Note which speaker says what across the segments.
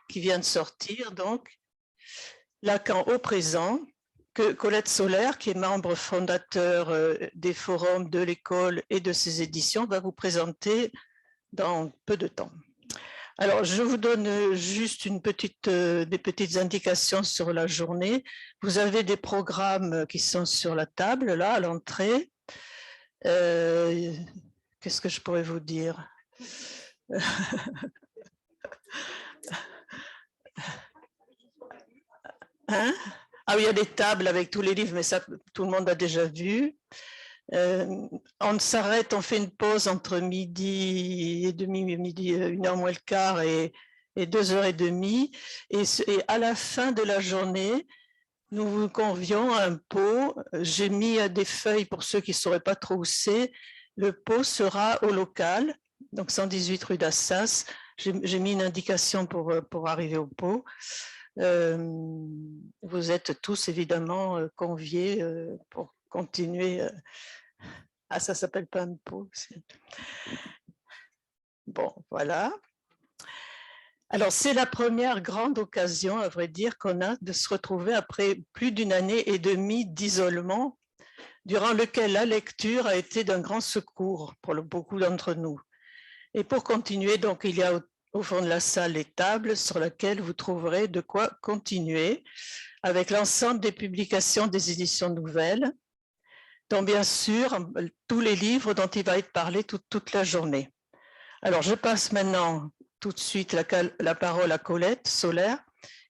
Speaker 1: qui vient de sortir, donc, Lacan au présent, que Colette Solaire, qui est membre fondateur des forums de l'école et de ses éditions, va vous présenter dans peu de temps. Alors, je vous donne juste des petites indications sur la journée. Vous avez des programmes qui sont sur la table, là, à l'entrée. Qu'est-ce que je pourrais vous dire? Hein? Ah oui, il y a des tables avec tous les livres, mais ça, tout le monde a déjà vu. On s'arrête, on fait une pause entre midi et demi, midi, 1h moins le quart et 2h30. Et à la fin de la journée, nous vous convions à un pot. J'ai mis des feuilles pour ceux qui ne sauraient pas trop où c'est. Le pot sera au local, donc 118 rue d'Assas. J'ai mis une indication pour arriver au pot. Vous êtes tous évidemment conviés pour continuer. Ah, ça ne s'appelle pas un pot. Bon, voilà. Alors, c'est la première grande occasion, à vrai dire, qu'on a de se retrouver après plus d'une année et demie d'isolement, durant lequel la lecture a été d'un grand secours pour beaucoup d'entre nous. Et pour continuer, donc, il y a au fond de la salle les tables sur lesquelles vous trouverez de quoi continuer avec l'ensemble des publications des éditions nouvelles, dont bien sûr tous les livres dont il va être parlé toute la journée. Alors, je passe maintenant tout de suite la parole à Colette Solaire,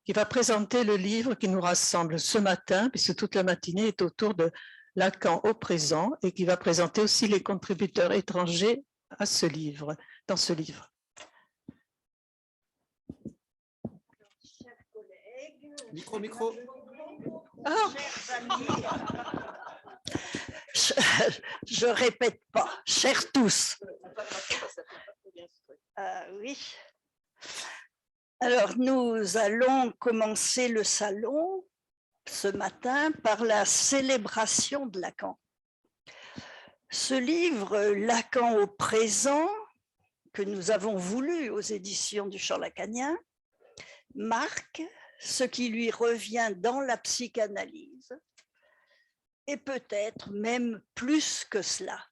Speaker 1: qui va présenter le livre qui nous rassemble ce matin, puisque toute la matinée est autour de Lacan au présent, et qui va présenter aussi les contributeurs étrangers à ce livre, dans ce livre.
Speaker 2: Chers collègues,
Speaker 3: micro.
Speaker 2: Oh. Je répète pas, chers tous. Oui. Alors, nous allons commencer le salon ce matin par la célébration de Lacan. Ce livre, Lacan au présent, que nous avons voulu aux éditions du Champ lacanien, marque ce qui lui revient dans la psychanalyse, et peut-être même plus que cela.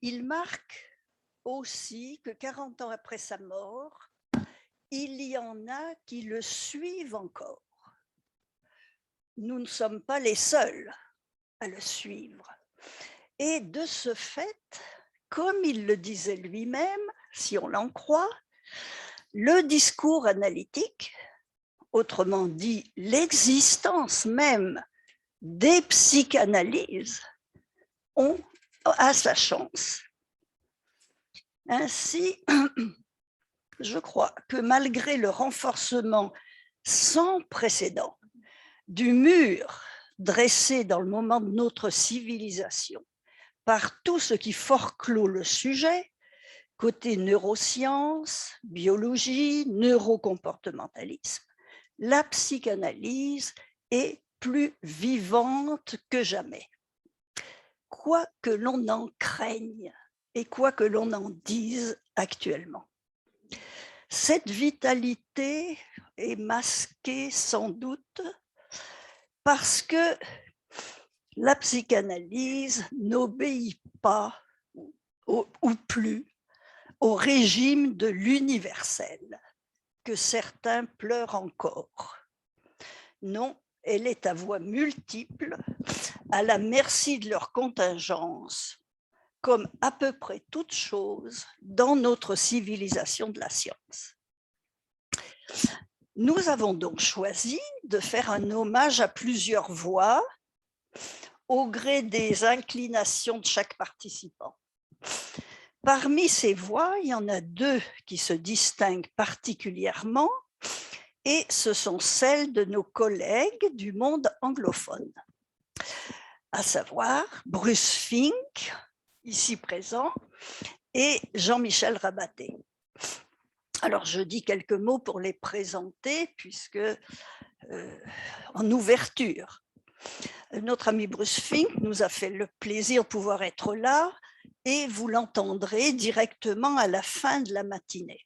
Speaker 2: Il marque aussi que 40 ans après sa mort, il y en a qui le suivent encore. Nous ne sommes pas les seuls à le suivre. Et de ce fait, comme il le disait lui-même, si on l'en croit, le discours analytique, autrement dit l'existence même des psychanalyses, a sa chance. Ainsi, je crois que malgré le renforcement sans précédent du mur dressé dans le moment de notre civilisation par tout ce qui forclôt le sujet, côté neurosciences, biologie, neurocomportementalisme, la psychanalyse est plus vivante que jamais. Quoi que l'on en craigne et quoi que l'on en dise actuellement. Cette vitalité est masquée sans doute parce que la psychanalyse n'obéit pas ou plus au régime de l'universel que certains pleurent encore. Non, elle est à voix multiples, à la merci de leur contingence, comme à peu près toute chose dans notre civilisation de la science. Nous avons donc choisi de faire un hommage à plusieurs voix au gré des inclinations de chaque participant. Parmi ces voix, il y en a deux qui se distinguent particulièrement et ce sont celles de nos collègues du monde anglophone, à savoir Bruce Fink, ici présent, et Jean-Michel Rabaté. Alors, je dis quelques mots pour les présenter, puisque en ouverture, notre ami Bruce Fink nous a fait le plaisir de pouvoir être là, et vous l'entendrez directement à la fin de la matinée.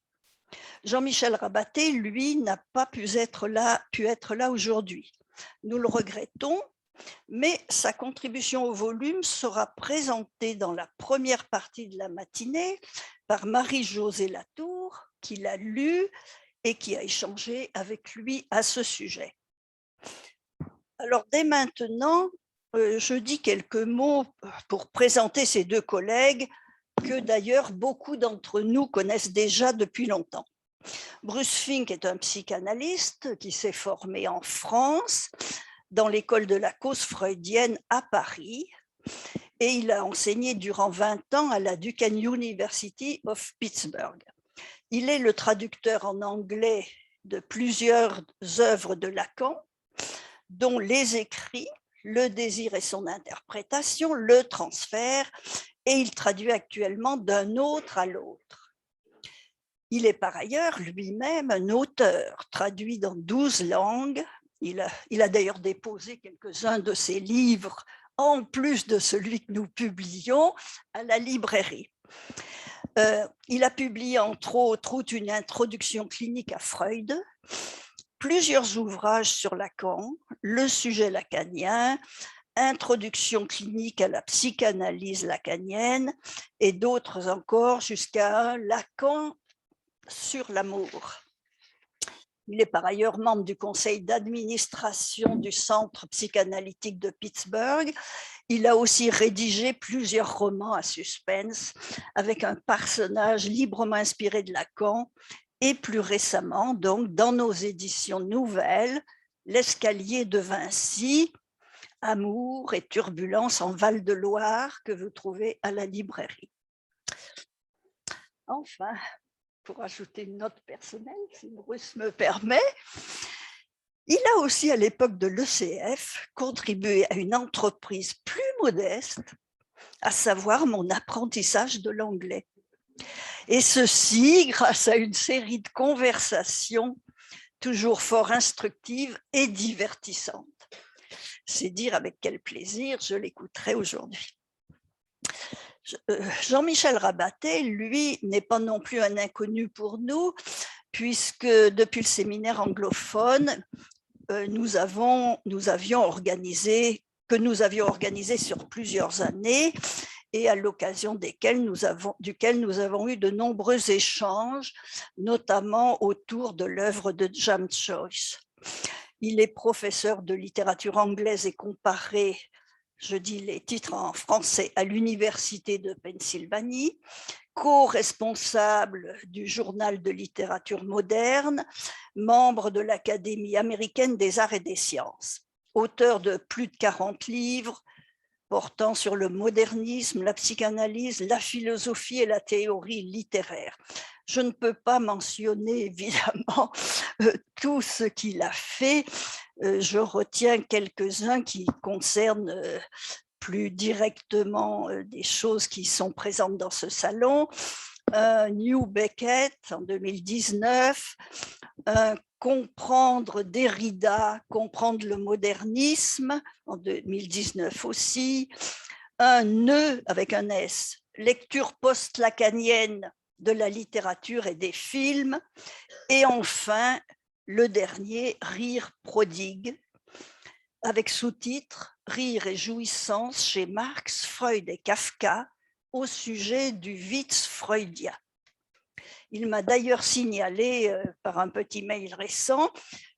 Speaker 2: Jean-Michel Rabaté, lui, n'a pas pu être là aujourd'hui. Nous le regrettons, mais sa contribution au volume sera présentée dans la première partie de la matinée par Marie-Josée Latour, qui l'a lu et qui a échangé avec lui à ce sujet. Alors, dès maintenant, je dis quelques mots pour présenter ces deux collègues que d'ailleurs beaucoup d'entre nous connaissent déjà depuis longtemps. Bruce Fink est un psychanalyste qui s'est formé en France dans l'école de la cause freudienne à Paris et il a enseigné durant 20 ans à la Duquesne University of Pittsburgh. Il est le traducteur en anglais de plusieurs œuvres de Lacan, dont les écrits, le désir et son interprétation, le transfert, et il traduit actuellement d'un autre à l'autre. Il est par ailleurs lui-même un auteur, traduit dans 12 langues. Il a d'ailleurs déposé quelques-uns de ses livres, en plus de celui que nous publions, à la librairie. Il a publié entre autres une introduction clinique à Freud, plusieurs ouvrages sur Lacan, le sujet lacanien, introduction clinique à la psychanalyse lacanienne et d'autres encore jusqu'à Lacan sur l'amour. Il est par ailleurs membre du conseil d'administration du Centre psychanalytique de Pittsburgh. Il a aussi rédigé plusieurs romans à suspense avec un personnage librement inspiré de Lacan et plus récemment, donc, dans nos éditions nouvelles, L'escalier de Vinci, Amour et turbulence en Val-de-Loire que vous trouvez à la librairie. Enfin, pour ajouter une note personnelle, si Bruce me permet, il a aussi, à l'époque de l'ECF, contribué à une entreprise plus modeste, à savoir mon apprentissage de l'anglais. Et ceci grâce à une série de conversations toujours fort instructives et divertissantes. C'est dire avec quel plaisir je l'écouterai aujourd'hui. Jean-Michel Rabaté, lui, n'est pas non plus un inconnu pour nous, puisque depuis le séminaire anglophone, nous avions organisé sur plusieurs années et à l'occasion duquel nous avons eu de nombreux échanges, notamment autour de l'œuvre de James Joyce. Il est professeur de littérature anglaise et comparée, je dis les titres en français, à l'Université de Pennsylvanie, co-responsable du journal de littérature moderne, membre de l'Académie américaine des arts et des sciences, auteur de plus de 40 livres portant sur le modernisme, la psychanalyse, la philosophie et la théorie littéraire. Je ne peux pas mentionner évidemment tout ce qu'il a fait. Je retiens quelques-uns qui concernent plus directement des choses qui sont présentes dans ce salon. New Beckett en 2019, comprendre Derrida, comprendre le modernisme en 2019 aussi, un nœud avec un S, lecture post-lacanienne de la littérature et des films, et enfin le dernier, Rire prodigue, avec sous-titre Rire et jouissance chez Marx, Freud et Kafka au sujet du Witz freudien. Il m'a d'ailleurs signalé par un petit mail récent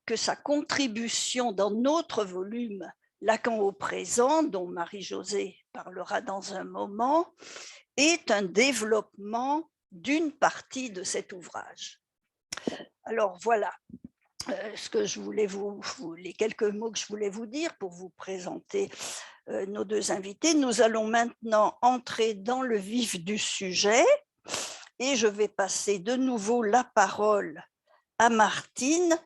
Speaker 2: que sa contribution dans notre volume Lacan au présent, dont Marie-Josée parlera dans un moment, est un développement d'une partie de cet ouvrage. Alors voilà ce que je voulais les quelques mots que je voulais vous dire pour vous présenter nos deux invités. Nous allons maintenant entrer dans le vif du sujet et je vais passer de nouveau la parole à Martine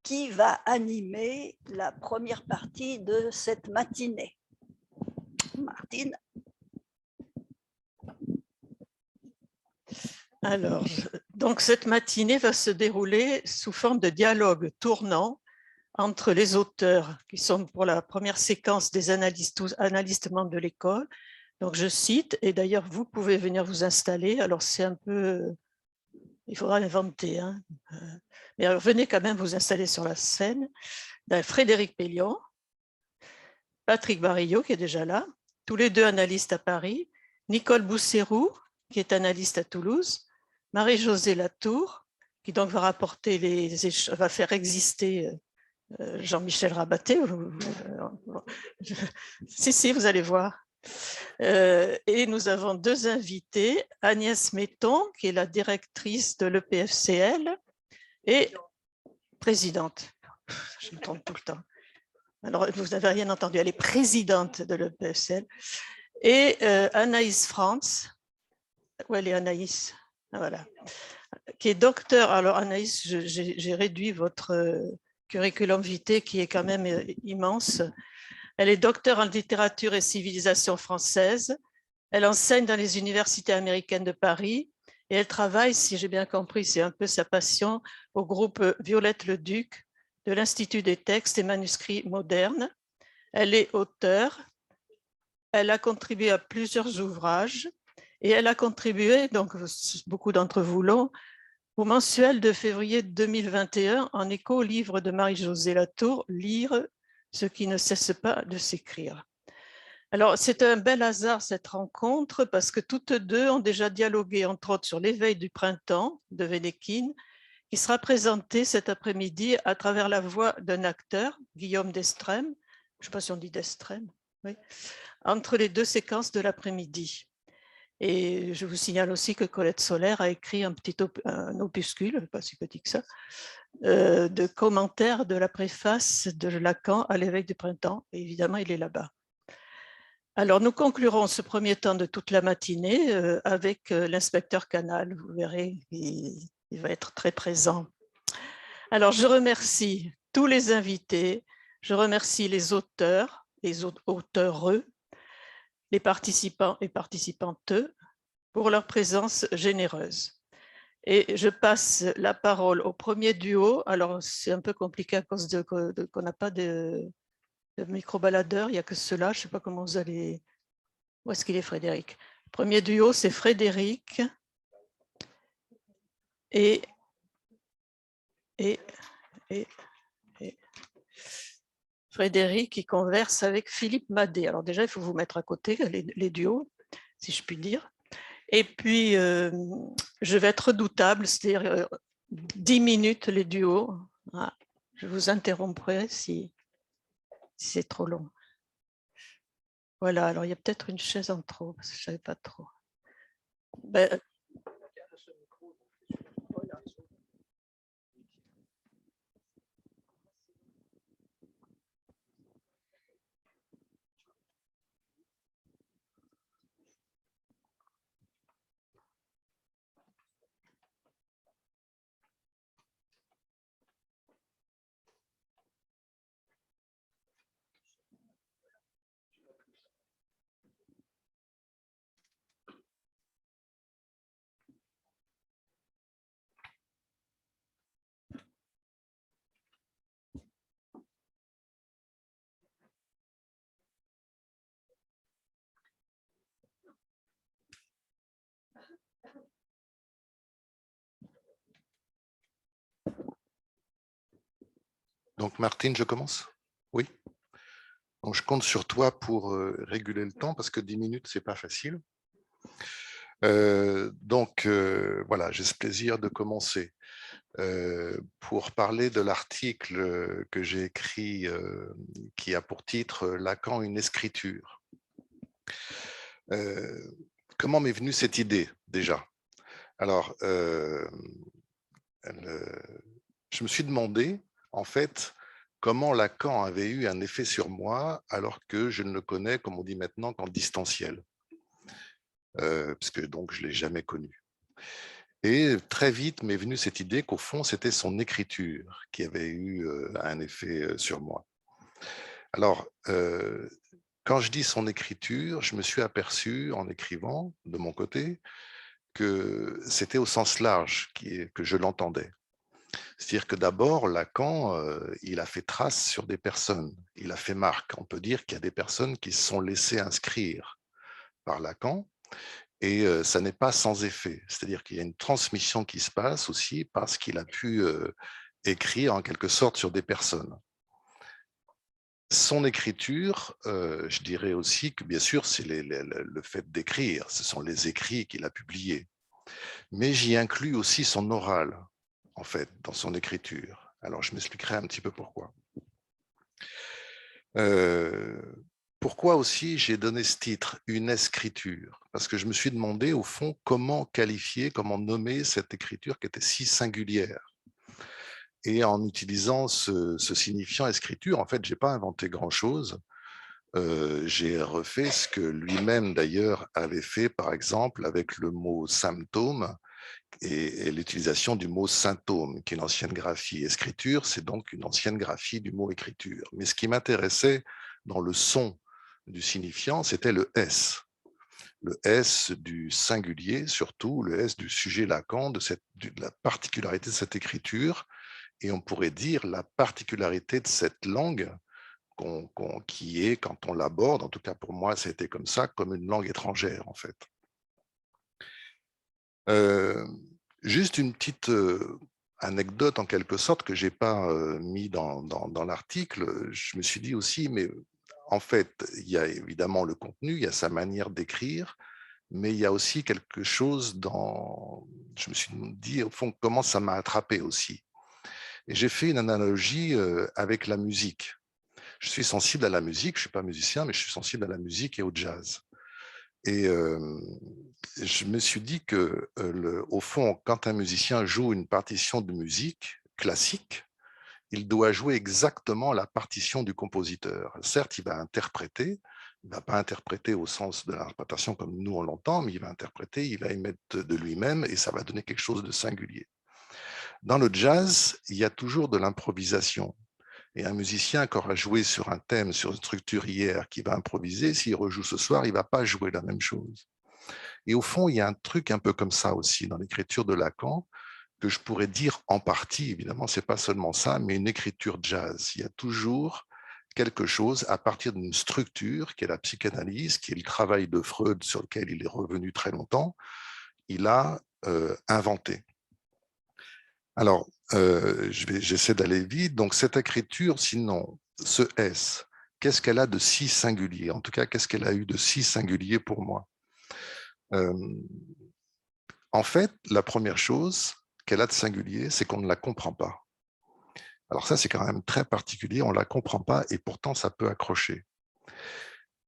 Speaker 2: qui va animer la première partie de cette matinée. Martine.
Speaker 1: Alors, donc cette matinée va se dérouler sous forme de dialogue tournant entre les auteurs qui sont pour la première séquence des analystes membres de l'école. Donc je cite, et d'ailleurs vous pouvez venir vous installer, alors c'est un peu il faudra inventer. Hein. Mais venez quand même vous installer sur la scène. Frédéric Pellion, Patrick Barillot, qui est déjà là, tous les deux analystes à Paris, Nicole Bousserou, qui est analyste à Toulouse, Marie-Josée Latour, qui donc va va faire exister Jean-Michel Rabaté. Si, vous allez voir. Et nous avons deux invités, Agnès Metton, qui est la directrice de l'EPFCL et présidente. Je me trompe tout le temps. Alors, vous n'avez rien entendu, elle est présidente de l'EPFCL. Et Anaïs Franz, où elle est Anaïs, voilà, qui est docteur. Alors Anaïs, j'ai réduit votre curriculum vitae qui est quand même immense. Elle est docteure en littérature et civilisation française. Elle enseigne dans les universités américaines de Paris et elle travaille, si j'ai bien compris, c'est un peu sa passion, au groupe Violette Leduc de l'Institut des textes et manuscrits modernes. Elle est auteure, elle a contribué à plusieurs ouvrages et elle a contribué, donc beaucoup d'entre vous l'ont, au mensuel de février 2021 en écho au livre de Marie-Josée Latour, Lire ce qui ne cesse pas de s'écrire. Alors, c'est un bel hasard cette rencontre parce que toutes deux ont déjà dialogué, entre autres, sur l'éveil du printemps de Vénéquine, qui sera présenté cet après-midi à travers la voix d'un acteur, Guillaume Destrem, je ne sais pas si on dit Destrem, oui, entre les deux séquences de l'après-midi. Et je vous signale aussi que Colette Solaire a écrit un opuscule, pas si petit que ça, de commentaires de la préface de Lacan à l'éveil du printemps. Et évidemment, il est là-bas. Alors, nous conclurons ce premier temps de toute la matinée avec l'inspecteur Canal. Vous verrez, il va être très présent. Alors, je remercie tous les invités, je remercie les auteurs, les auteureux, les participants et participantes pour leur présence généreuse. Et je passe la parole au premier duo. Alors, c'est un peu compliqué à cause qu'on n'a pas de micro-baladeur, il n'y a que cela. Je ne sais pas comment vous allez... Où est-ce qu'il est, Frédéric? Le premier duo, c'est Frédéric et Frédéric qui converse avec Philippe Madé. Alors déjà, il faut vous mettre à côté les duos, si je puis dire. Et puis, je vais être redoutable, c'est-à-dire 10 minutes les duos. Ah, je vous interromprai si c'est trop long. Voilà, alors il y a peut-être une chaise en trop, parce que je ne savais pas trop. Ben,
Speaker 3: Donc Martine, je commence? Oui. Donc je compte sur toi pour réguler le temps parce que 10 minutes, c'est pas facile. Voilà, j'ai ce plaisir de commencer pour parler de l'article que j'ai écrit qui a pour titre Lacan, une écriture. Comment m'est venue cette idée déjà? Alors, je me suis demandé, en fait, comment Lacan avait eu un effet sur moi alors que je ne le connais, comme on dit maintenant, qu'en distanciel. Puisque donc je ne l'ai jamais connu. Et très vite m'est venue cette idée qu'au fond, c'était son écriture qui avait eu un effet sur moi. Alors, quand je dis son écriture, je me suis aperçu en écrivant de mon côté que c'était au sens large que je l'entendais. C'est-à-dire que d'abord, Lacan, il a fait trace sur des personnes, il a fait marque. On peut dire qu'il y a des personnes qui se sont laissées inscrire par Lacan Et ça n'est pas sans effet. C'est-à-dire qu'il y a une transmission qui se passe aussi parce qu'il a pu écrire en quelque sorte sur des personnes. Son écriture, je dirais aussi que bien sûr, c'est le fait d'écrire, ce sont les écrits qu'il a publiés. Mais j'y inclus aussi son oral, en fait, dans son écriture. Alors, je m'expliquerai un petit peu pourquoi. Pourquoi aussi j'ai donné ce titre, une escriture? Parce que je me suis demandé, au fond, comment qualifier, comment nommer cette écriture qui était si singulière. Et en utilisant ce signifiant escriture, en fait, je n'ai pas inventé grand-chose. J'ai refait ce que lui-même, d'ailleurs, avait fait, par exemple, avec le mot symptôme et l'utilisation du mot symptôme, qui est une ancienne graphie. Escriture, c'est donc une ancienne graphie du mot écriture. Mais ce qui m'intéressait dans le son du signifiant, c'était le S. Le S du singulier, surtout, le S du sujet lacan, de la particularité de cette écriture, et on pourrait dire la particularité de cette langue qui est, quand on l'aborde, en tout cas pour moi, c'était comme ça, comme une langue étrangère, en fait. Juste une petite anecdote, en quelque sorte, que je n'ai pas mis dans l'article. Je me suis dit aussi, mais en fait, il y a évidemment le contenu, il y a sa manière d'écrire, mais il y a aussi quelque chose dans... Je me suis dit, au fond, comment ça m'a attrapé aussi. Et j'ai fait une analogie avec la musique. Je suis sensible à la musique, je ne suis pas musicien, mais je suis sensible à la musique et au jazz. Et je me suis dit que, au fond, quand un musicien joue une partition de musique classique, il doit jouer exactement la partition du compositeur. Certes, il va interpréter, il ne va pas interpréter au sens de l'interprétation comme nous on l'entend, mais il va interpréter, il va émettre de lui-même et ça va donner quelque chose de singulier. Dans le jazz, il y a toujours de l'improvisation. Et un musicien qui aura joué sur un thème, sur une structure hier, qui va improviser, s'il rejoue ce soir, il ne va pas jouer la même chose. Et au fond, il y a un truc un peu comme ça aussi dans l'écriture de Lacan, que je pourrais dire en partie, évidemment, ce n'est pas seulement ça, mais une écriture jazz. Il y a toujours quelque chose à partir d'une structure qui est la psychanalyse, qui est le travail de Freud sur lequel il est revenu très longtemps, il a inventé. Alors, j'essaie d'aller vite. Donc, cette écriture, sinon, ce S, qu'est-ce qu'elle a de si singulier? En tout cas, qu'est-ce qu'elle a eu de si singulier pour moi? En fait, la première chose qu'elle a de singulier, c'est qu'on ne la comprend pas. Alors ça, c'est quand même très particulier, on ne la comprend pas et pourtant, ça peut accrocher.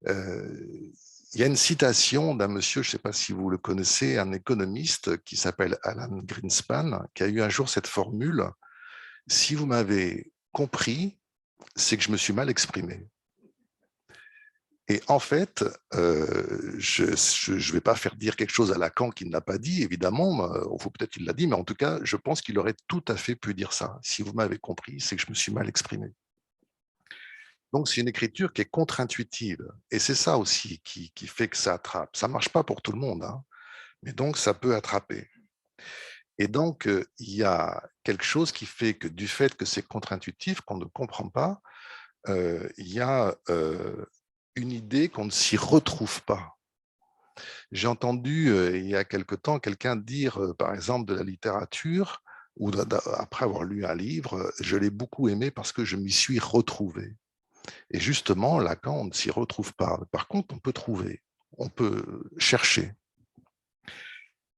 Speaker 3: Il y a une citation d'un monsieur, je ne sais pas si vous le connaissez, un économiste qui s'appelle Alan Greenspan, qui a eu un jour cette formule: si vous m'avez compris, c'est que je me suis mal exprimé. Et en fait, je ne vais pas faire dire quelque chose à Lacan qu'il n'a pas dit, évidemment, faut peut-être qu'il l'a dit, mais en tout cas, je pense qu'il aurait tout à fait pu dire ça. Si vous m'avez compris, c'est que je me suis mal exprimé. Donc, c'est une écriture qui est contre-intuitive. Et c'est ça aussi qui fait que ça attrape. Ça ne marche pas pour tout le monde, hein, mais donc ça peut attraper. Et donc, il y a quelque chose qui fait que du fait que c'est contre-intuitif, qu'on ne comprend pas, il y a une idée qu'on ne s'y retrouve pas. J'ai entendu il y a quelque temps quelqu'un dire, par exemple, de la littérature, ou après avoir lu un livre, je l'ai beaucoup aimé parce que je m'y suis retrouvé. Et justement, Lacan, on ne s'y retrouve pas. Par contre, on peut trouver, on peut chercher.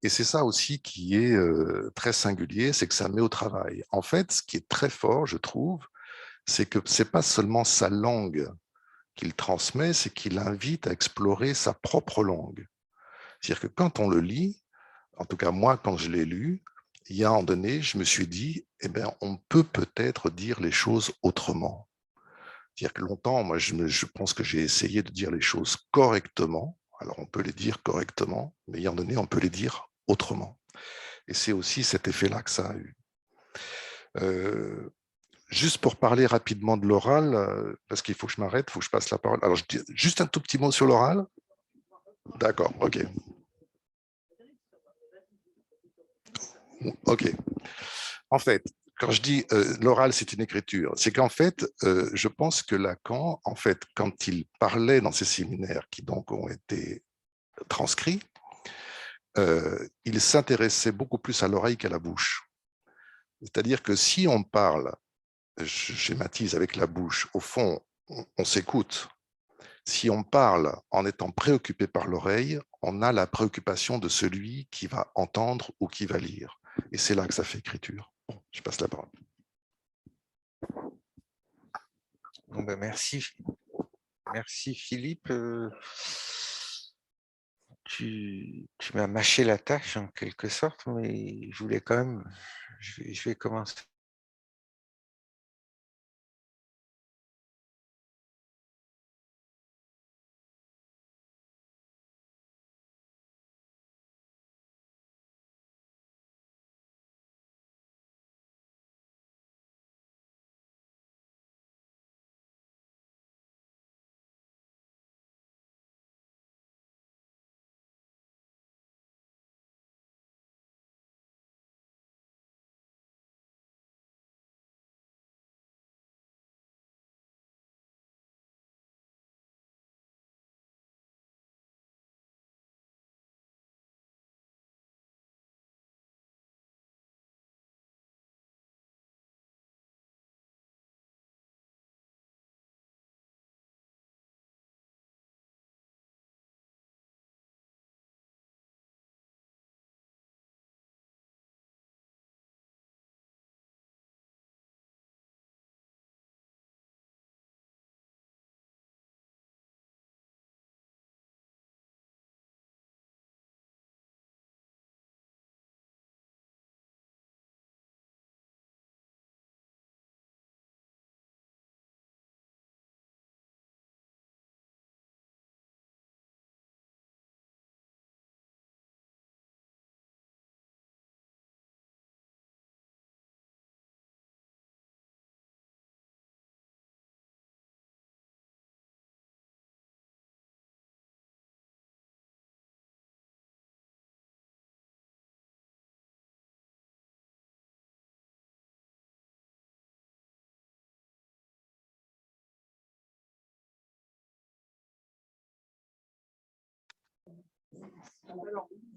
Speaker 3: Et c'est ça aussi qui est très singulier, c'est que ça met au travail. En fait, ce qui est très fort, je trouve, c'est que ce n'est pas seulement sa langue qu'il transmet, c'est qu'il invite à explorer sa propre langue. C'est-à-dire que quand on le lit, en tout cas moi, quand je l'ai lu, il y a un moment donné, je me suis dit, eh bien, on peut peut-être dire les choses autrement. C'est-à-dire que longtemps, moi, je pense que j'ai essayé de dire les choses correctement. Alors, on peut les dire correctement, mais il y a un moment donné, on peut les dire autrement. Et c'est aussi cet effet-là que ça a eu. Juste pour parler rapidement de l'oral, parce qu'il faut que je m'arrête, il faut que je passe la parole. Alors, je dis juste un tout petit mot sur l'oral. D'accord, ok. Ok. En fait, quand je dis l'oral, c'est une écriture, c'est qu'en fait, je pense que Lacan, en fait, quand il parlait dans ses séminaires qui donc ont été transcrits, il s'intéressait beaucoup plus à l'oreille qu'à la bouche. C'est-à-dire que si on parle, je schématise avec la bouche, au fond, on s'écoute. Si on parle en étant préoccupé par l'oreille, on a la préoccupation de celui qui va entendre ou qui va lire. Et c'est là que ça fait écriture. Bon, je passe la parole.
Speaker 4: Bon, ben merci. Merci Philippe. Tu m'as mâché la tâche en quelque sorte, mais je voulais quand même, je vais commencer.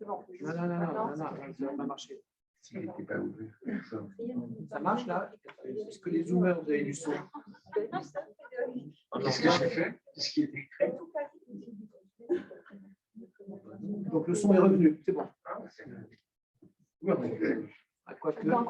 Speaker 5: Non, ça va pas marcher.
Speaker 4: S'il n'était pas ouvert.
Speaker 5: Ça marche là? Est-ce que les zoomers, vous avez du son?
Speaker 4: Qu'est-ce que j'ai fait? Qu'est-ce qui est écrit?
Speaker 5: Donc le son est revenu, c'est bon.
Speaker 4: Oui, on est...
Speaker 5: Quoique. Non.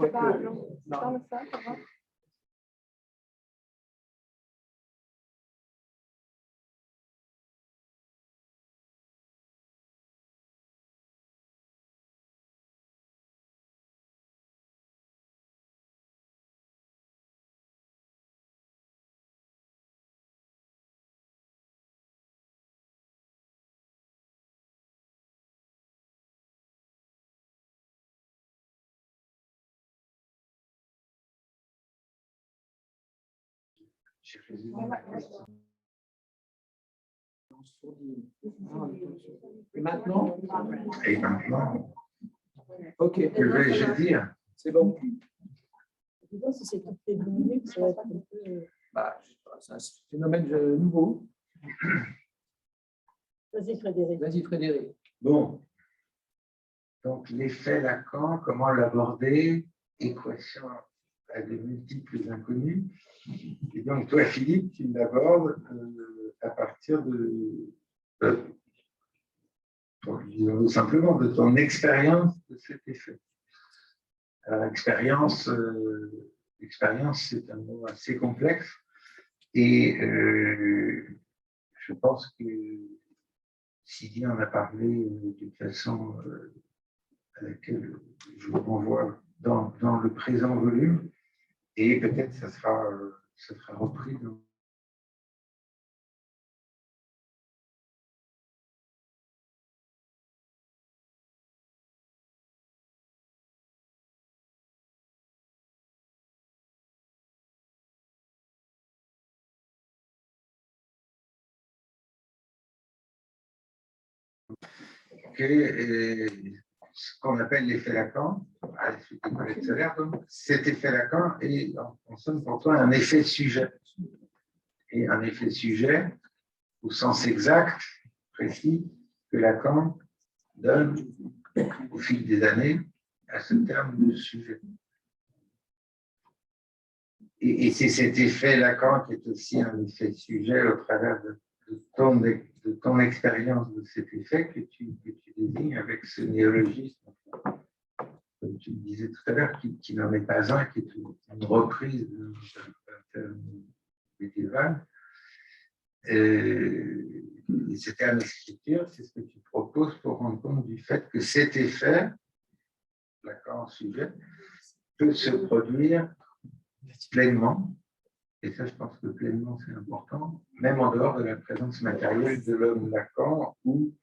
Speaker 5: Et maintenant?
Speaker 4: Et maintenant,
Speaker 5: Ok.
Speaker 4: que vais-je dire?
Speaker 5: C'est bon.
Speaker 6: Si c'est toutes les 10 minutes, ça va être un peu.
Speaker 5: Bah, c'est un phénomène nouveau.
Speaker 6: Vas-y, Frédéric.
Speaker 5: Vas-y, Frédéric.
Speaker 4: Bon. Donc, l'effet Lacan, comment l'aborder? Équation à de multiples inconnus. Et donc, toi, Philippe, tu l'abordes à partir disons simplement, de ton expérience de cet effet. Alors, expérience, c'est un mot assez complexe et je pense que Sylvie en a parlé d'une façon à laquelle je vous renvoie dans le présent volume et peut-être ça sera repris dans ce qu'on appelle l'effet Lacan, cet effet Lacan est en somme pour toi un effet sujet. Et un effet sujet, au sens exact, précis, que Lacan donne au fil des années à ce terme de sujet. Et c'est cet effet Lacan qui est aussi un effet sujet au travers de ton expérience de cet effet que tu désignes avec ce néologisme, comme tu le disais tout à l'heure, qui n'en est pas un, qui est une reprise d'un terme médiéval. Et ces termes d'écriture, c'est ce que tu proposes pour rendre compte du fait que cet effet, Lacan en sujet, peut se produire pleinement, et ça je pense que pleinement c'est important, même en dehors de la présence matérielle de l'homme Lacan, où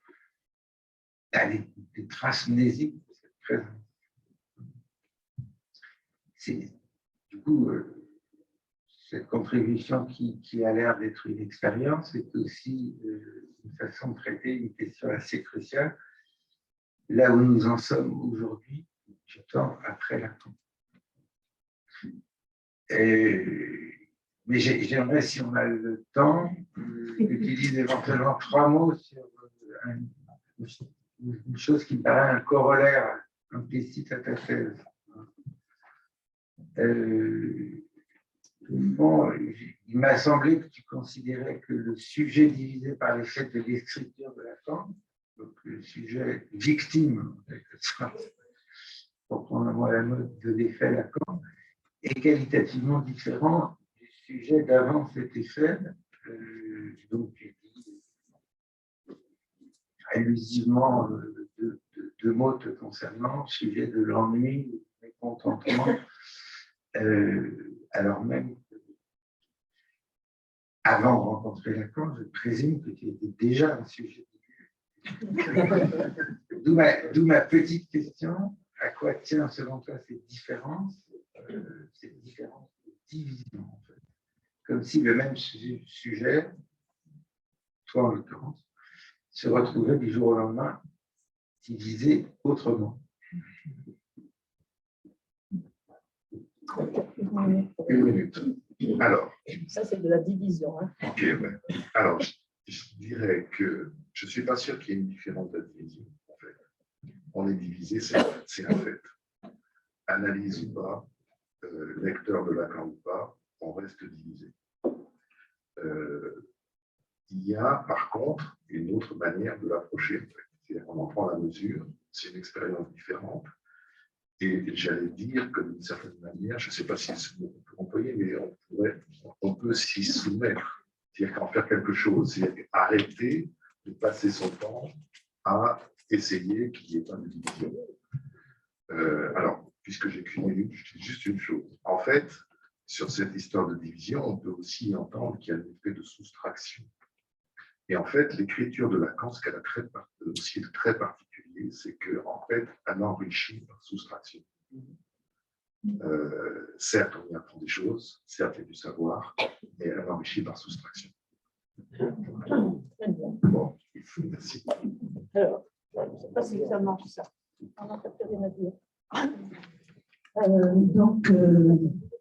Speaker 4: il y a des traces mnésiques de cette présence. Du coup, cette contribution qui a l'air d'être une expérience est aussi une façon de traiter une question assez cruciale, là où nous en sommes aujourd'hui, du temps après Lacan. Mais j'aimerais, si on a le temps, que tu dises éventuellement 3 mots sur une chose qui me paraît un corollaire implicite à ta thèse. Bon, il m'a semblé que tu considérais que le sujet divisé par l'effet de l'écriture de Lacan, donc le sujet victime, en quelque sorte, pour prendre un mot à la mode de l'effet Lacan, est qualitativement différent du sujet d'avant cet effet. Donc, tu dis allusivement deux mots te concernant, sujet de l'ennui, du mécontentement, alors même que, avant de rencontrer Lacan, je présume que tu étais déjà un sujet. D'où ma petite question, à quoi tient selon toi cette différence de division, en fait. Comme si le même sujet, toi en l'occurrence, se retrouvait du jour au lendemain divisé autrement. Une minute. Alors.
Speaker 6: Ça, c'est de la division. Hein.
Speaker 7: Ok, ouais. Alors, je dirais que je ne suis pas sûr qu'il y ait une différence de division, en fait. On est divisé, c'est un fait. Analyse ou pas, lecteur de Lacan ou pas, on reste divisé. Il y a, par contre, une autre manière de l'approcher. En fait. C'est-à-dire qu'on en prend la mesure, c'est une expérience différente. Et j'allais dire que d'une certaine manière, je ne sais pas si c'est ce mot qu'on peut employer, mais on peut s'y soumettre. C'est-à-dire qu'en faire quelque chose, c'est arrêter de passer son temps à essayer qu'il n'y ait pas de division. Alors, puisque j'ai qu'une minute, je dis juste une chose. En fait, sur cette histoire de division, on peut aussi entendre qu'il y a un effet de soustraction. Et en fait, l'écriture de Lacan, ce qu'elle a aussi de très particulier, c'est qu'en fait, elle enrichit par soustraction. Certes, on y apprend des choses, certes, il y a du savoir, mais elle enrichit par soustraction. Bon, merci.
Speaker 6: Alors, je ne sais pas si ça marche, ça. On n'a pas rien à dire.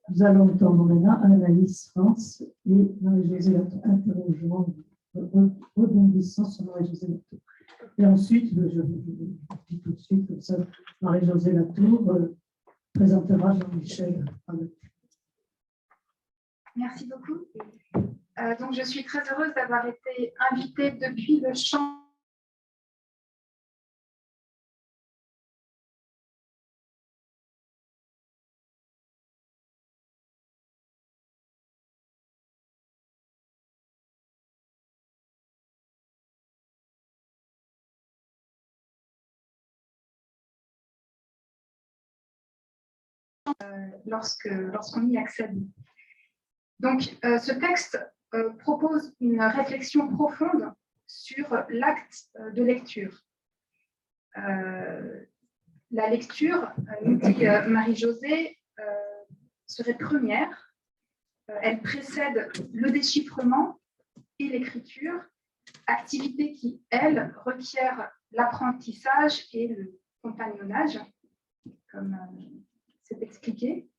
Speaker 8: Nous allons entendre maintenant Anaïs France et Marie-Josée Latour interrogeant, rebondissant sur Marie-Josée Latour. Et ensuite, je vous dis tout de suite, comme ça, Marie-Josée Latour présentera Jean-Michel.
Speaker 9: Merci beaucoup. Donc, je suis très heureuse d'avoir été invitée depuis le champ lorsqu'on y accède. Donc, ce texte propose une réflexion profonde sur l'acte de lecture. La lecture, nous dit Marie-Josée, serait première. Elle précède le déchiffrement et l'écriture, activité qui, elle, requiert l'apprentissage et le compagnonnage, comme c'est expliqué.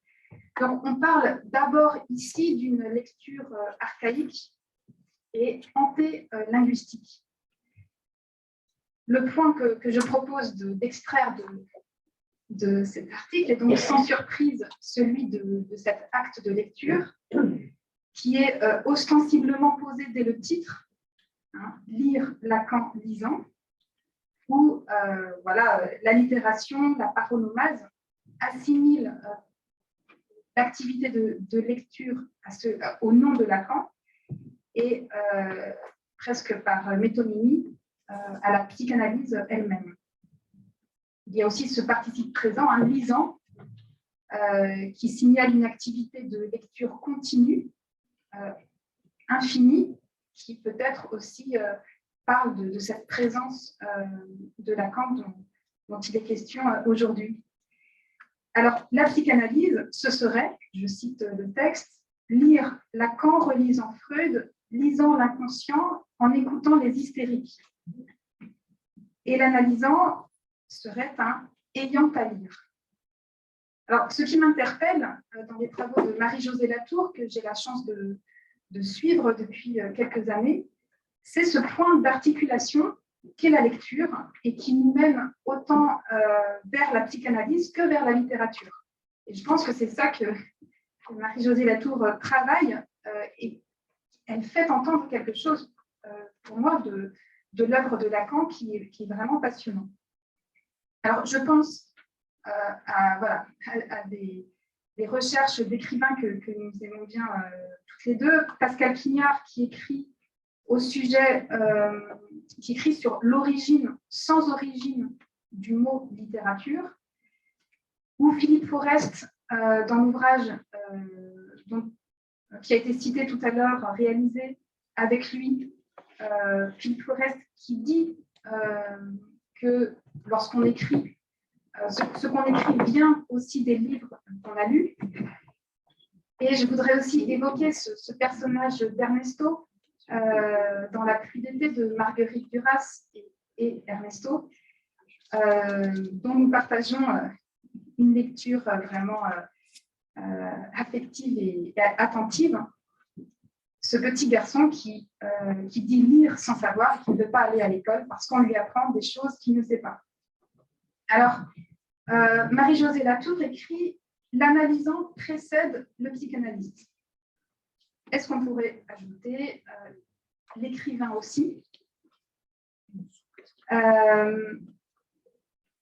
Speaker 9: Donc, on parle d'abord ici d'une lecture archaïque et anté-linguistique. le point que je propose d'extraire de cet article est donc sans surprise celui de cet acte de lecture qui est ostensiblement posé dès le titre, hein, lire Lacan lisant, où voilà, l'allitération, la paronomase assimile l'activité de lecture au nom de Lacan et presque par métonymie à la psychanalyse elle-même. Il y a aussi ce participe présent, un lisant, qui signale une activité de lecture continue, infinie, qui peut-être aussi parle de cette présence de Lacan dont il est question aujourd'hui. Alors, la psychanalyse, ce serait, je cite le texte, lire Lacan relisant Freud, lisant l'inconscient en écoutant les hystériques. Et l'analysant serait un ayant à lire. Alors, ce qui m'interpelle dans les travaux de Marie-Josée Latour, que j'ai la chance de suivre depuis quelques années, c'est ce point d'articulation qu'est la lecture et qui nous mène autant vers la psychanalyse que vers la littérature. Et je pense que c'est ça que Marie-Josée Latour travaille et elle fait entendre quelque chose, pour moi, de l'œuvre de Lacan qui est vraiment passionnant. Alors, je pense à des recherches d'écrivains que nous aimons bien toutes les deux. Pascal Quignard, qui écrit au sujet, qui écrit sur l'origine sans origine du mot littérature, ou Philippe Forest, dans l'ouvrage qui a été cité tout à l'heure, réalisé avec lui, Philippe Forest, qui dit que lorsqu'on écrit, ce qu'on écrit vient aussi des livres qu'on a lus. Et je voudrais aussi évoquer ce personnage d'Ernesto dans La pluie d'été de Marguerite Duras et Ernesto, dont nous partageons une lecture vraiment affective et attentive. Ce petit garçon qui dit lire sans savoir, qui ne veut pas aller à l'école parce qu'on lui apprend des choses qu'il ne sait pas. Alors, Marie-Josée Latour écrit « L'analysant précède le psychanalyste ». Est-ce qu'on pourrait ajouter l'écrivain aussi?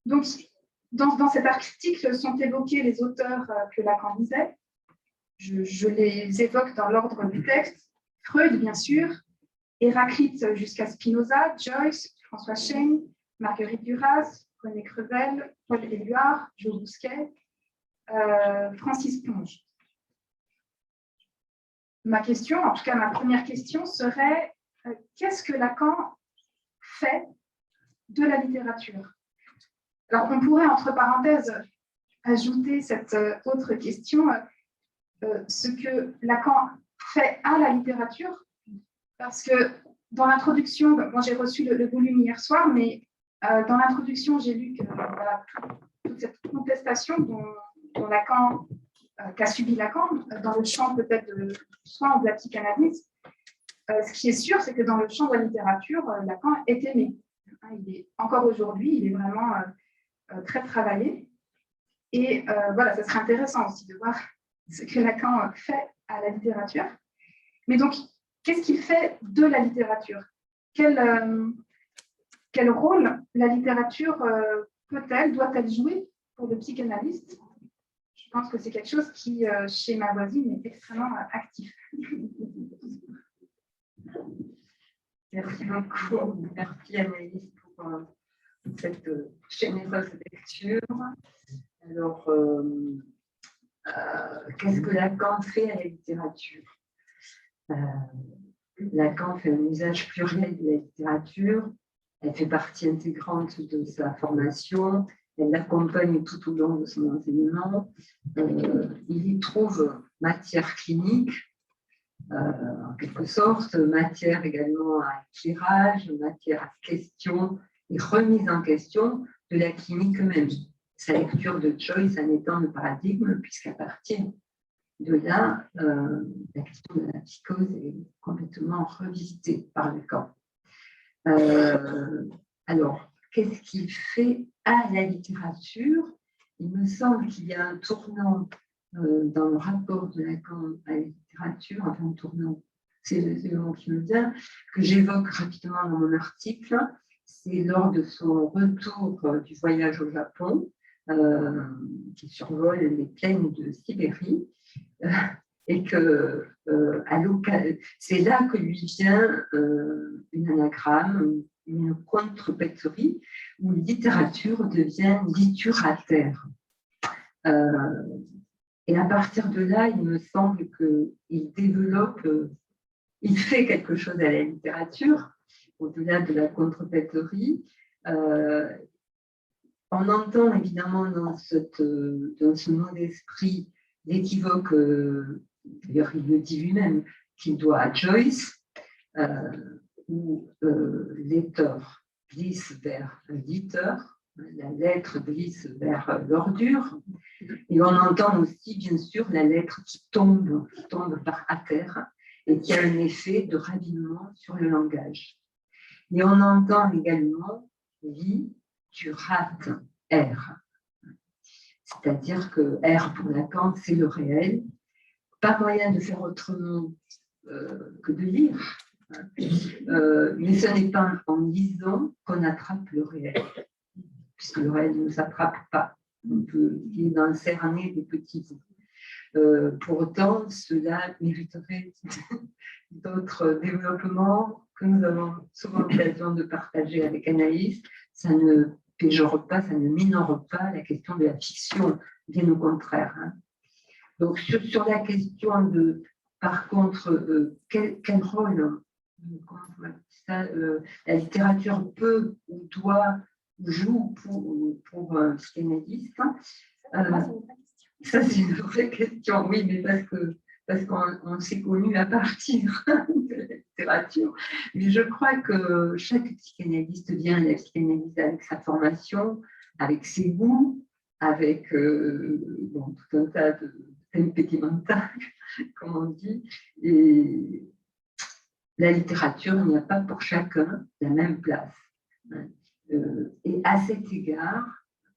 Speaker 9: Donc, dans cet article sont évoqués les auteurs que Lacan lisait. Je les évoque dans l'ordre du texte. Freud, bien sûr, Héraclite jusqu'à Spinoza, Joyce, François Cheyne, Marguerite Duras, René Crevel, Paul Éluard, Jo Bousquet, Francis Ponge. Ma question, en tout cas ma première question, serait qu'est-ce que Lacan fait de la littérature? Alors, on pourrait, entre parenthèses, ajouter cette autre question, ce que Lacan fait à la littérature, parce que dans l'introduction, bon, j'ai reçu le volume hier soir, mais dans l'introduction, j'ai lu que voilà, toute cette contestation dont Lacan, qu'a subi Lacan, dans le champ peut-être du soin ou de la psychanalyse, ce qui est sûr, c'est que dans le champ de la littérature, Lacan est aimé. Encore aujourd'hui, il est vraiment très travaillé. Et voilà, ça serait intéressant aussi de voir ce que Lacan fait à la littérature. Mais donc, qu'est-ce qu'il fait de la littérature? Quel rôle la littérature peut-elle, doit-elle jouer pour le psychanalyste? Je pense que c'est quelque chose qui, chez ma voisine, est extrêmement actif.
Speaker 10: Merci beaucoup. Merci Annelise pour cette généreuse lecture. Alors, qu'est-ce que Lacan fait à la littérature? Lacan fait un usage pluriel de la littérature. Elle fait partie intégrante de sa formation. Elle l'accompagne tout au long de son enseignement. Il y trouve matière clinique, en quelque sorte, matière également à éclairage, matière à question et remise en question de la clinique même. Sa lecture de Joyce en étant le paradigme, puisqu'à partir de là, la question de la psychose est complètement revisitée par Lacan. Alors, qu'est-ce qu'il fait à la littérature. Il me semble qu'il y a un tournant dans le rapport de Lacan à la littérature, enfin un tournant, c'est le mot qui me vient, que j'évoque rapidement dans mon article. C'est lors de son retour du voyage au Japon, qui survole les plaines de Sibérie, et que c'est là que lui vient une anagramme, une contrepèterie, où littérature devient littérateur. Et à partir de là, il me semble qu'il développe, il fait quelque chose à la littérature, au-delà de la contrepèterie. On entend évidemment dans ce mot d'esprit l'équivoque, d'ailleurs il le dit lui-même, qu'il doit à Joyce, où l'éditeur glisse vers l'éditeur, la lettre glisse vers l'ordure, et on entend aussi bien sûr la lettre qui tombe par à terre et qui a un effet de ravinement sur le langage. Et on entend également vie, tu rates R. C'est-à-dire que R pour Lacan, c'est le réel. Pas moyen de faire autrement que de lire. Mais ce n'est pas en lisant qu'on attrape le réel, puisque le réel ne s'attrape pas. On peut lire dans le cerné des petits bouts. Pour autant, cela mériterait d'autres développements que nous avons souvent l'occasion de partager avec Anaïs. Ça ne péjore pas, ça ne minore pas la question de la fiction, bien au contraire. Donc, sur la question de, par contre, quel rôle la littérature peut ou doit ou joue pour un psychanalyste, ça c'est une vraie question, oui, mais parce qu'on s'est connus à partir de la littérature. Mais je crois que chaque psychanalyste vient à la psychanalyse avec sa formation, avec ses goûts, avec tout un tas de impédimental, comme on dit. Et la littérature, il n'y a pas pour chacun la même place. Et à cet égard,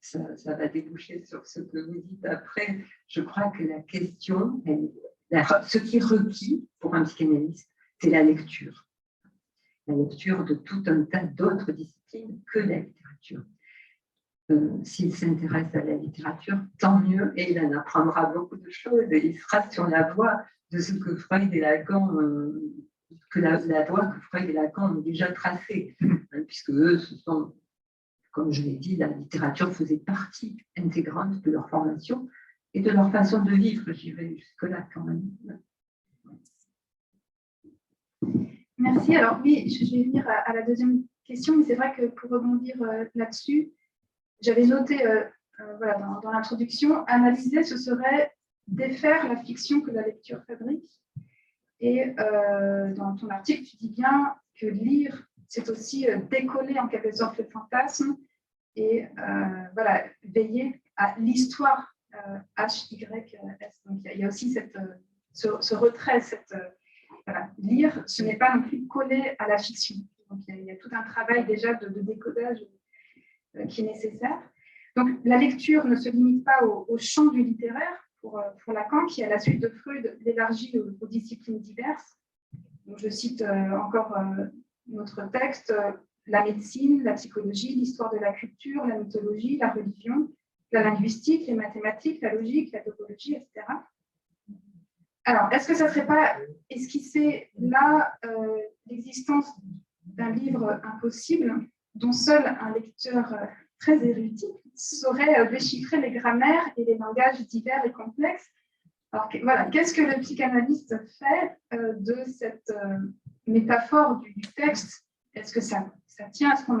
Speaker 10: ça va déboucher sur ce que vous dites après, je crois que la question, ce qui est requis pour un psychanalyste, c'est la lecture. La lecture de tout un tas d'autres disciplines que la littérature. S'il s'intéresse à la littérature, tant mieux, et il en apprendra beaucoup de choses, et il sera sur la voie de ce que Freud et Lacan, la voie que Freud et Lacan ont déjà tracée, puisque eux, ce sont, comme je l'ai dit, la littérature faisait partie intégrante de leur formation et de leur façon de vivre, j'irai jusque-là quand même.
Speaker 9: Merci. Alors oui, je vais venir à la deuxième question, mais c'est vrai que pour rebondir là-dessus, j'avais noté dans l'introduction, analyser, ce serait défaire la fiction que la lecture fabrique. Et dans ton article, tu dis bien que lire, c'est aussi décoller en quelque sorte le fantasme et veiller à l'histoire H-Y-S. Donc il y a aussi ce retrait, lire, ce n'est pas non plus coller à la fiction. Donc il y a tout un travail déjà de décodage qui est nécessaire. Donc la lecture ne se limite pas au champ du littéraire pour Lacan, qui à la suite de Freud l'élargit aux disciplines diverses. Donc, je cite encore notre texte, la médecine, la psychologie, l'histoire de la culture, la mythologie, la religion, la linguistique, les mathématiques, la logique, la topologie, etc. Alors, est-ce que ça ne serait pas esquisser là l'existence d'un livre impossible dont seul un lecteur très érudit saurait déchiffrer les grammaires et les langages divers et complexes? Alors, voilà, qu'est-ce que le psychanalyste fait de cette métaphore du texte? Est-ce que ça tient à ce qu'on...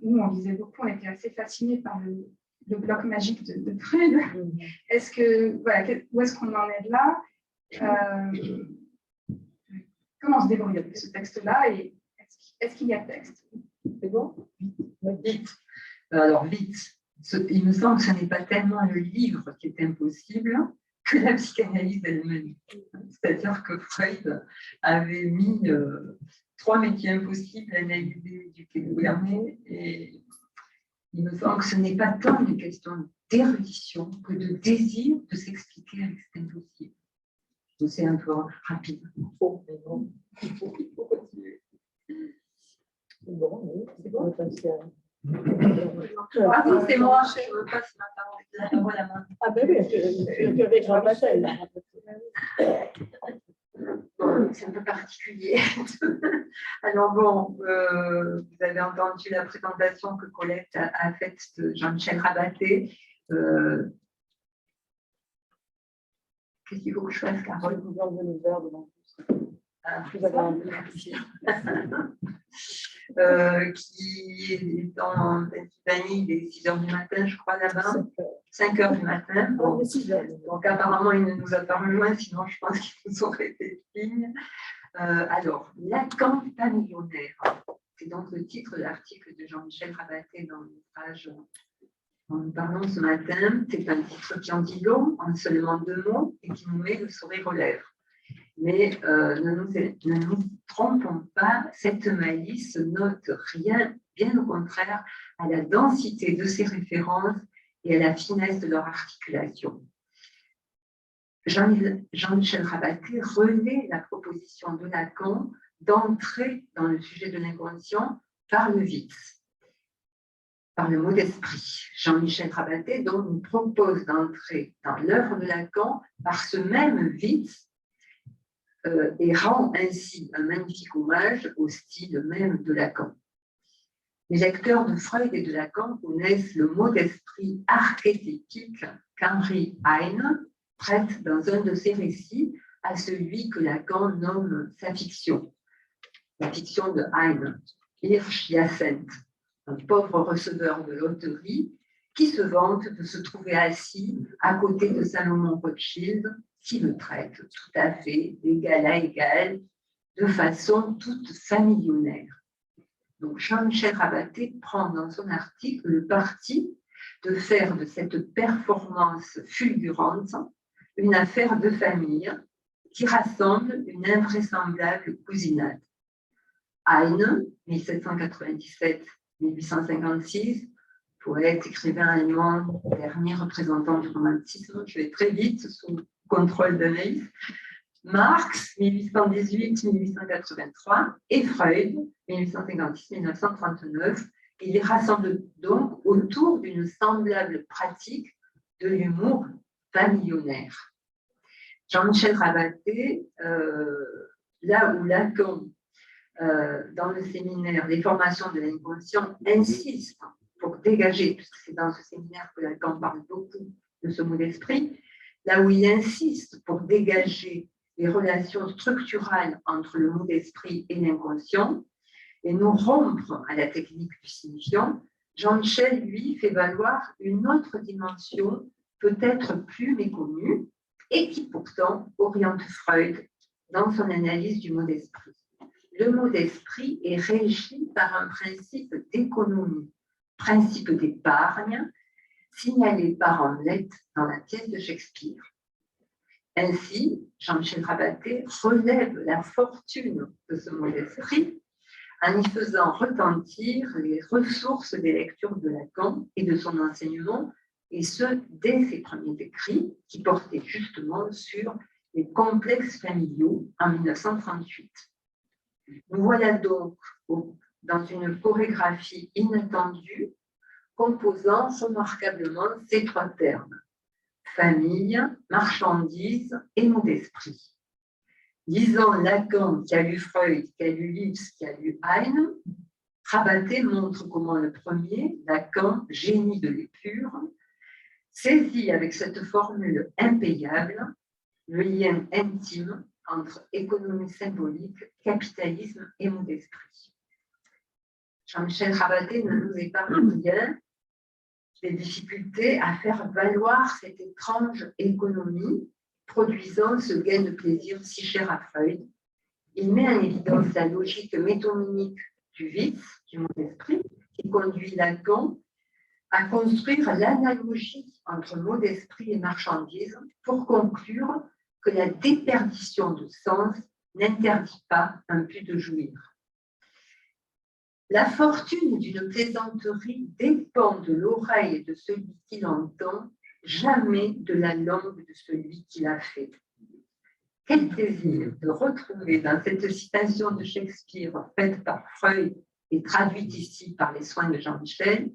Speaker 9: nous, on lisait beaucoup, on était assez fascinés par le bloc magique de Freud. Est-ce que, où est-ce qu'on en est là? Comment on se débrouille avec ce texte-là? Et est-ce qu'il y a texte?
Speaker 10: C'est bon? Vite. Alors, vite. Il me semble que ce n'est pas tellement le livre qui est impossible que la psychanalyse elle-même. C'est-à-dire que Freud avait mis trois métiers impossibles, analysés, éduqués, gouvernés. Et il me semble que ce n'est pas tant une question d'érudition que de désir de s'expliquer avec cet impossible. C'est un peu rapide.
Speaker 6: Bon, mais non, il faut continuer. Bon, oui, c'est bon, passer à...
Speaker 10: Pardon, c'est moi, je me passe la parole à moi.
Speaker 6: Ah ben oui, tu avais Jean-Michel.
Speaker 10: Bon, c'est un peu particulier. Alors bon, vous avez entendu la présentation que Colette a faite de Jean-Michel Rabaté. Qu'est-ce qu'il faut que je fasse, Carole?
Speaker 6: Vous enlevez le verbe dans
Speaker 10: Vous qui est en Pennsylvanie, il est 6 h du matin, je crois, là-bas. 5 h du matin. Bon. Donc, apparemment, il ne nous a pas rejoint, sinon, je pense qu'il nous aurait fait signe. Alors, Lacan familionnaire, c'est donc le titre de l'article de Jean-Michel Rabaté dans l'ouvrage dont nous parlons ce matin. C'est un titre qui en dit long, en seulement 2 mots, et qui nous met le sourire aux lèvres. Mais ne nous trompons pas, cette malice note rien, bien au contraire, à la densité de ses références et à la finesse de leur articulation. Jean-Michel Rabaté relaie la proposition de Lacan d'entrer dans le sujet de l'inconscient par le vice, par le mot d'esprit. Jean-Michel Rabaté donc nous propose d'entrer dans l'œuvre de Lacan par ce même vice et rend ainsi un magnifique hommage au style même de Lacan. Les lecteurs de Freud et de Lacan connaissent le mot d'esprit archétypique qu'Henri Heine prête dans un de ses récits à celui que Lacan nomme sa fiction. La fiction de Heine, Hirsch Jacinthe, un pauvre receveur de loterie qui se vante de se trouver assis à côté de Salomon Rothschild, qui le traite tout à fait d'égal à égal, de façon toute familionnaire. Donc Jean-Michel Rabaté prend dans son article le parti de faire de cette performance fulgurante une affaire de famille qui rassemble une invraisemblable cousinade. Heine, 1797-1856, poète, écrivain allemand, dernier représentant du romantisme, je vais très vite sous contrôle d'Anaïs. Marx, 1818-1883, et Freud, 1856-1939. Il les rassemble donc autour d'une semblable pratique de l'humour familionnaire. Jean-Michel Rabaté, là où Lacan, dans le séminaire Les formations de l'inconscient, insiste pour dégager, puisque c'est dans ce séminaire que Lacan parle beaucoup de ce mot d'esprit, là où il insiste pour dégager les relations structurales entre le mot d'esprit et l'inconscient et nous rompre à la technique du signifiant, Jean-Michel, lui, fait valoir une autre dimension peut-être plus méconnue et qui pourtant oriente Freud dans son analyse du mot d'esprit. Le mot d'esprit est régi par un principe d'économie, principe d'épargne, signalé par Hamlet dans la pièce de Shakespeare. Ainsi, Jean-Michel Rabaté relève la fortune de ce mot d'esprit en y faisant retentir les ressources des lectures de Lacan et de son enseignement, et ce, dès ses premiers écrits, qui portaient justement sur les complexes familiaux en 1938. Nous voilà donc dans une chorégraphie inattendue, composant remarquablement ces 3 termes: famille, marchandise et mot d'esprit. Lisant Lacan, qui a lu Freud, qui a lu Lipps, qui a lu Heine, Rabaté montre comment le premier, Lacan, génie de l'épure, saisit avec cette formule impayable le lien intime entre économie symbolique, capitalisme et mot d'esprit. Jean-Michel Rabaté ne nous épargne rien des difficultés à faire valoir cette étrange économie produisant ce gain de plaisir si cher à Freud. Il met en évidence la logique métonymique du vice, du mot d'esprit, qui conduit Lacan à construire l'analogie entre mot d'esprit et marchandise pour conclure que la déperdition de sens n'interdit pas un but de jouir. La fortune d'une plaisanterie dépend de l'oreille de celui qui l'entend, jamais de la langue de celui qui l'a fait. Quel plaisir de retrouver dans cette citation de Shakespeare faite par Freud et traduite ici par les soins de Jean-Michel,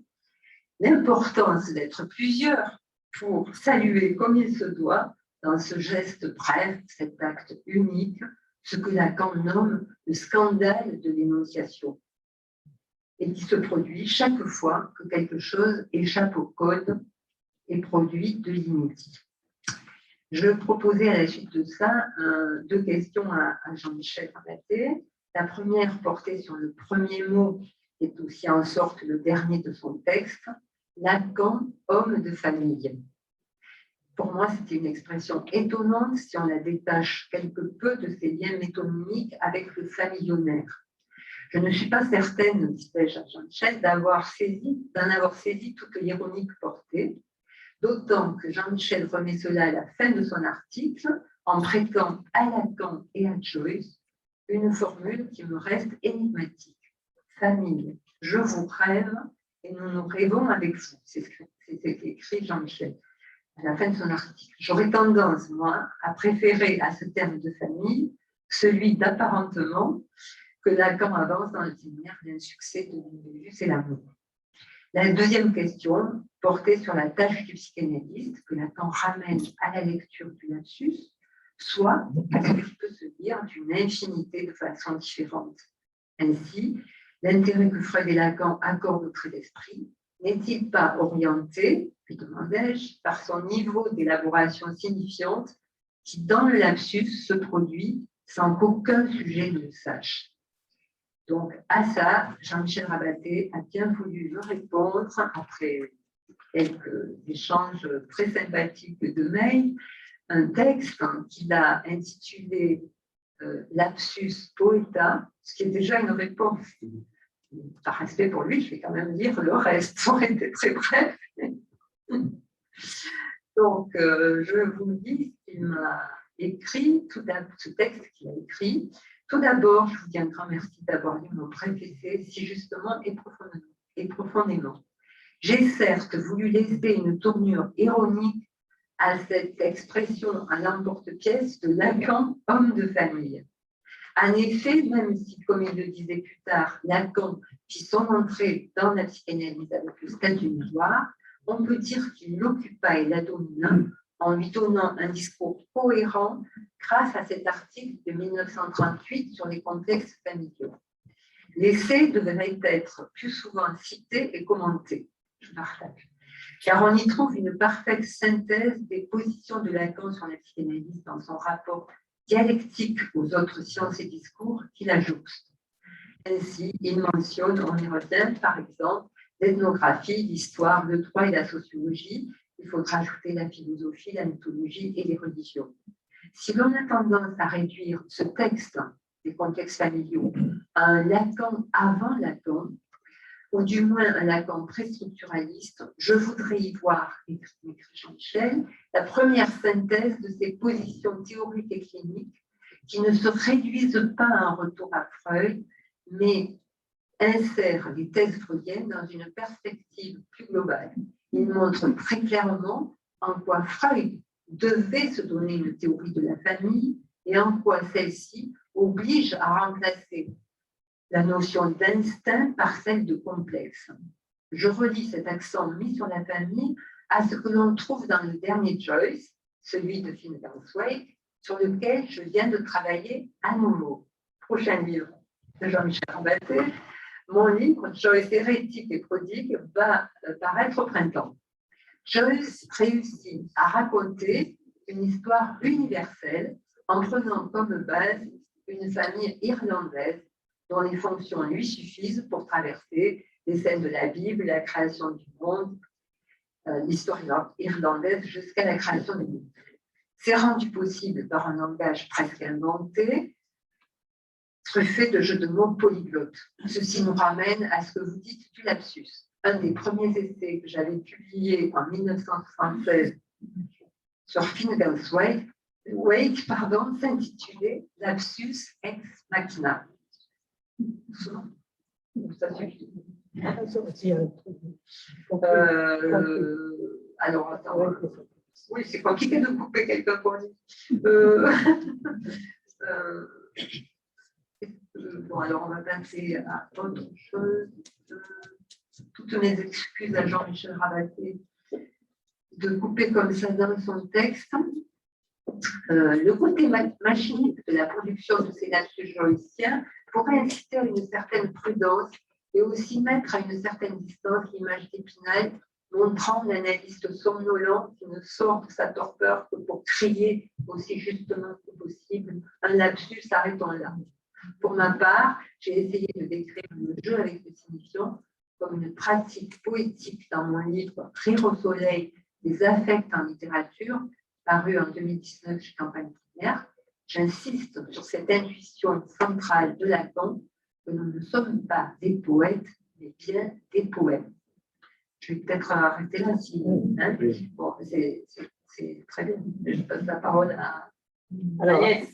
Speaker 10: l'importance d'être plusieurs pour saluer comme il se doit, dans ce geste bref, cet acte unique, ce que Lacan nomme le scandale de l'énonciation, et qui se produit chaque fois que quelque chose échappe au code et produit de l'inédit. Je proposais à la suite de ça deux questions à Jean-Michel Rabaté. La première portait sur le premier mot, qui est aussi en sorte le dernier de son texte, Lacan, homme de famille. Pour moi, c'était une expression étonnante si on la détache quelque peu de ses liens métonymiques avec le familionnaire. Je ne suis pas certaine, disais-je à Jean-Michel, d'en avoir saisi toute l'ironique portée, d'autant que Jean-Michel remet cela à la fin de son article en prêtant à Lacan et à Joyce une formule qui me reste énigmatique. Famille, je vous rêve et nous nous rêvons avec vous. C'est ce qu'écrit Jean-Michel à la fin de son article. J'aurais tendance, moi, à préférer à ce terme de famille celui d'apparentement que Lacan avance dans le séminaire d'un succès de l'individu, c'est l'amour. La deuxième question portait sur la tâche du psychanalyste que Lacan ramène à la lecture du lapsus, soit à ce qui peut se dire d'une infinité de façons différentes. Ainsi, l'intérêt que Freud et Lacan accordent au trait d'esprit n'est-il pas orienté, lui demandai-je, par son niveau d'élaboration signifiante qui, dans le lapsus, se produit sans qu'aucun sujet ne le sache. Donc, à ça, Jean-Michel Rabaté a bien voulu me répondre après quelques échanges très sympathiques de mails, un texte qu'il a intitulé Lapsus Poeta, ce qui est déjà une réponse. Par respect pour lui, je vais quand même lire le reste, ça aurait été très bref. Donc, je vous dis ce qu'il m'a écrit, ce texte qu'il a écrit. Tout d'abord, je vous dis un grand merci d'avoir lu mon bref essai si justement et profondément. J'ai certes voulu laisser une tournure ironique à cette expression à l'emporte-pièce de Lacan, homme de famille. En effet, même si, comme il le disait plus tard, Lacan fit son entrée dans la psychanalyse avec le statut miroir, on peut dire qu'il l'occupa et la domina en lui donnant un discours cohérent grâce à cet article de 1938 sur les complexes familiaux. L'essai devrait être plus souvent cité et commenté, je partage, car on y trouve une parfaite synthèse des positions de Lacan sur la psychanalyse dans son rapport dialectique aux autres sciences et discours qu'il ajoute. Ainsi, il mentionne, on y revient, par exemple, l'ethnographie, l'histoire, le droit et la sociologie. Il faudra ajouter la philosophie, la mythologie et les religions. Si l'on a tendance à réduire ce texte des contextes familiaux à un Lacan avant Lacan, ou du moins un Lacan préstructuraliste, je voudrais y voir, écrit Jean-Michel, la première synthèse de ces positions théoriques et cliniques qui ne se réduisent pas à un retour à Freud, mais insèrent les thèses freudiennes dans une perspective plus globale. Il montre très clairement en quoi Freud devait se donner une théorie de la famille et en quoi celle-ci oblige à remplacer la notion d'instinct par celle de complexe. Je relis cet accent mis sur la famille à ce que l'on trouve dans le dernier Joyce, celui de Finnegan's Wake, sur lequel je viens de travailler à nouveau. Prochain livre de Jean-Michel Rabaté. Mon livre, Joyce hérétique et prodigue, va paraître au printemps. Joyce réussit à raconter une histoire universelle en prenant comme base une famille irlandaise dont les fonctions lui suffisent pour traverser les scènes de la Bible, la création du monde, l'histoire irlandaise jusqu'à la création du monde. C'est rendu possible par un langage presque inventé, truffé de jeux de mots polyglottes. Ceci nous ramène à ce que vous dites du lapsus. Un des premiers essais que j'avais publié en 1976 sur Finnegan's Wake, s'intitulait Lapsus ex machina. Ça suffit.
Speaker 6: Il y a un truc.
Speaker 10: Alors, attends. Oui, c'est compliqué de couper quelqu'un qu'on dit. Bon, alors on va passer à autre chose. Toutes mes excuses à Jean-Michel Rabaté de couper comme ça dans son texte. Le côté machinique de la production de ces lapsus joïciens pourrait inciter à une certaine prudence et aussi mettre à une certaine distance l'image d'Épinal, montrant l'analyste somnolent qui ne sort de sa torpeur que pour crier aussi justement que possible un lapsus, arrêtons là. Pour ma part, j'ai essayé de décrire le jeu avec les signifiants comme une pratique poétique dans mon livre Rire au soleil des affects en littérature, paru en 2019 chez Campagne Primaire. J'insiste sur cette intuition centrale de Lacan que nous ne sommes pas des poètes, mais bien des poèmes. Je vais peut-être arrêter là si. Hein, bon, c'est très bien. Je passe la parole à Agnès.